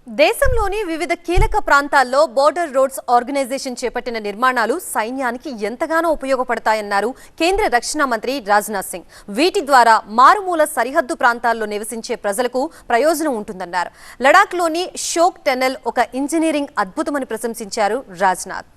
దేశంలోని వివిధ కీలక ప్రాంతాల్లో బోర్డర్ రోడ్స్ ఆర్గనైజేషన్ చేపట్టిన నిర్మాణాలు సైన్యానికి ఎంతగానో ఉపయోగపడతాయన్నారు కేంద్ర రక్షణ మంత్రి రాజ్నాథ్ సింగ్. వీటి ద్వారా మారుమూల సరిహద్దు ప్రాంతాల్లో నివసించే ప్రజలకు ప్రయోజనం ఉంటుందన్నారు. లడాఖ్లోని షోక్ టనెల్ ఒక ఇంజనీరింగ్ అద్భుతమని ప్రశంసించారు రాజ్నాథ్.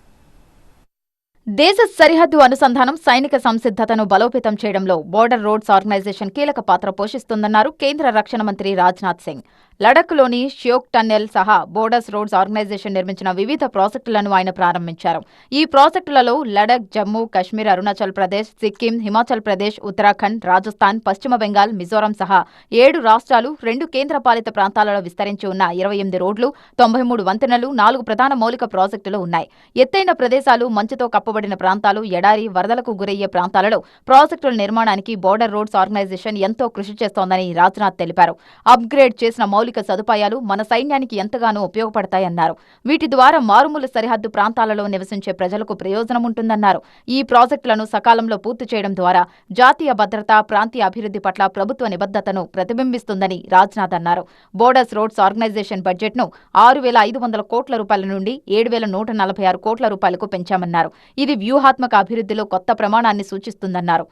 దేశ సరిహద్దు అనుసంధానం, సైనిక సంసిద్ధతను బలోపేతం చేయడంలో బోర్డర్ రోడ్స్ ఆర్గనైజేషన్ కీలక పాత్ర పోషిస్తుందన్నారు కేంద్ర రక్షణ మంత్రి రాజ్నాథ్ సింగ్. లడఖ్లోని ష్యోక్ టన్నెల్ సహా బోర్డర్స్ రోడ్స్ ఆర్గనైజేషన్ నిర్మించిన వివిధ ప్రాజెక్టులను ఆయన ప్రారంభించారు. ఈ ప్రాజెక్టులలో లడఖ్, జమ్మూ కాశ్మీర్, అరుణాచల్ ప్రదేశ్, సిక్కిం, హిమాచల్ ప్రదేశ్, ఉత్తరాఖండ్, రాజస్థాన్, పశ్చిమ బెంగాల్, మిజోరాం సహా 7 రాష్ట్రాలు, 2 కేంద్రపాలిత ప్రాంతాలలో విస్తరించి ఉన్న 28 రోడ్లు, 93 వంతెనలు, 4 ప్రధాన మౌలిక ప్రాజెక్టులు ఉన్నాయి. ఎత్తైన ప్రదేశాలు, మంచుతో కప్పబడిన ప్రాంతాలు, ఎడారి, వరదలకు గురయ్యే ప్రాంతాలలో ప్రాజెక్టుల నిర్మాణానికి బోర్డర్ రోడ్స్ ఆర్గనైజేషన్ ఎంతో కృషి చేస్తోందని రాజ్నాథ్ తెలిపారు. అప్గ్రేడ్ చేసిన మౌలిక సదుపాయాలు మన సైన్యానికి ఎంతగానో ఉపయోగపడతాయన్నారు. వీటి ద్వారా మారుమూల సరిహద్దు ప్రాంతాలలో నివసించే ప్రజలకు ప్రయోజనం ఉంటుందన్నారు. ఈ ప్రాజెక్టులను సకాలంలో పూర్తి చేయడం ద్వారా జాతీయ భద్రత, ప్రాంతీయ అభివృద్ధి పట్ల ప్రభుత్వ నిబద్ధతను ప్రతిబింబిస్తుందని రాజ్నాథ్ అన్నారు. బోర్డర్స్ రోడ్స్ ఆర్గనైజేషన్ బడ్జెట్ను 6,500 కోట్ల రూపాయల నుండి 7,146 కోట్ల రూపాయలకు పెంచామన్నారు. ఇది వ్యూహాత్మక అభివృద్ధిలో కొత్త ప్రమాణాన్ని సూచిస్తుందన్నారు.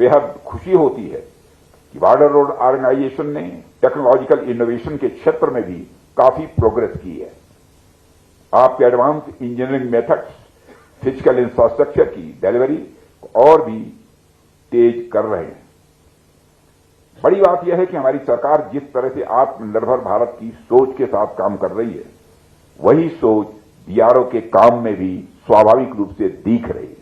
बेहद खुशी होती है कि बॉर्डर रोड ऑर्गेनाइजेशन ने टेक्नोलॉजिकल इनोवेशन के क्षेत्र में भी काफी प्रोग्रेस की है. आपके advance engineering methods physical infrastructure की डिलीवरी और भी तेज कर रहे हैं. बड़ी बात यह है कि हमारी सरकार जिस तरह से आत्मनिर्भर भारत की सोच के साथ काम कर रही है, वही सोच बीआरओ के काम में भी स्वाभाविक रूप से दिख रही है.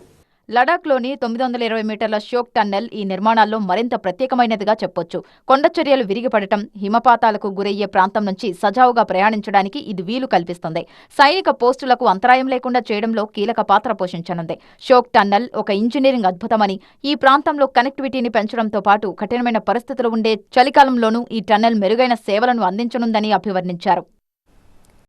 లడాఖ్లోని 920 మీటర్ల షోక్ టన్నెల్ ఈ నిర్మాణాల్లో మరింత ప్రత్యేకమైనదిగా చెప్పొచ్చు. కొండచర్యలు విరిగిపడటం, హిమపాతాలకు గురయ్యే ప్రాంతం నుంచి సజావుగా ప్రయాణించడానికి ఇది వీలు కల్పిస్తుంది. సైనిక పోస్టులకు అంతరాయం లేకుండా చేయడంలో కీలక పాత్ర పోషించనుంది. షోక్ టన్నెల్ ఒక ఇంజనీరింగ్ అద్భుతమని, ఈ ప్రాంతంలో కనెక్టివిటీని పెంచడంతో పాటు కఠినమైన పరిస్థితులు ఉండే చలికాలంలోనూ ఈ టన్నెల్ మెరుగైన సేవలను అందించనుందని అభివర్ణించారు.